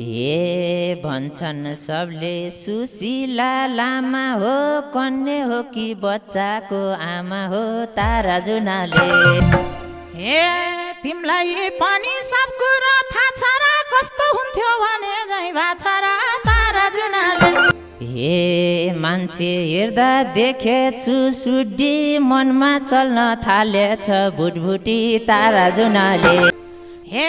ए भन्छन् सबले सुशीला लामा हो, कन्या हो कि बच्चाको आमा हो तारा जुनाले। हे तिमलाई पनि सब कुरा थाहा छ र, कस्तो हुन्थ्यो भने जै भाछ र तारा जुनाले। हे मान्छे हेर्दा देखेछु सुड्डी, मनमा चल्न थालेछ भुटभुटी तारा जुनाले। हे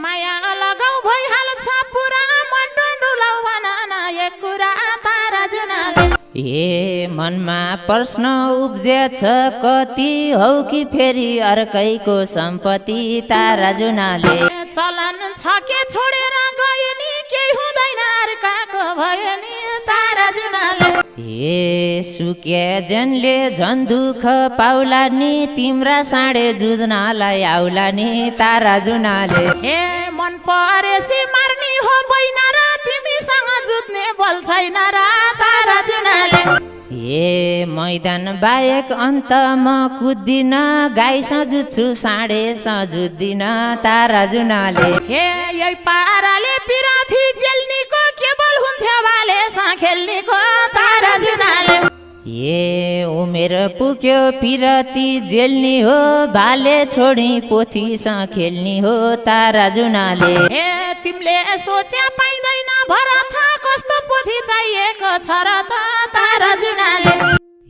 माया लगाउ भइहाल्छ पुरा, मन डुलाउ भन न एक कुरा तारा जुनाले। ए मनमा प्रश्न उब्जेछ कति हौ कि फेरि अर्कैको सम्पत्ति तारा जुनाले। चलन छ के छोडेर गए नि, केही हुँदैन अर्काको भयो नि तारा जुनाले। ए सुके जनले झन् दुःख पाउला नि, तिम्रा साँडे जुझ्नलाई आउला नि तारा जुनाले। हे मन परेसी मार्नी हो बैना र, तिमीसँग जुत्ने बल छैन र तारा जुनाले। ए मैदान बाहेक अन्तमा कुद्दिन, गाईसँग जुत्छु साँडेसँग जुत्दिन तारा जुनाले। हे यही पाराले पिराथी जेल्नीको केवल हुन्थ्यो भालेसँग खेल्नीको तारा जुनाले। ए उमेर पुग्यो पिरती जेल्नी हो, भाले छोडी पोथीसँग खेल्नी हो तारा जुनाले। हे तिमीले सोचे पाइँदैन भरत, कस्तो पोथी चाहिएको छ र तारा जुनाले।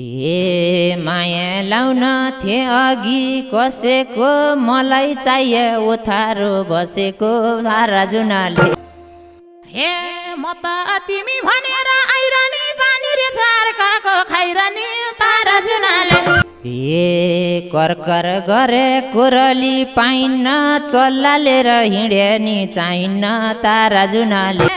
ए माया लाउन थे अघि कसैको, मलाई चाहिए ओथारो बसेको तारा जुनाले। हे म त तिमी भनेर आइरनी बानी रे अर्काको खाइरनी तारा जुनाले। ए करकर गरे कोरली पाइन्न, चल्लाले र हिँडे नि चाहिन्न तारा जुनाले।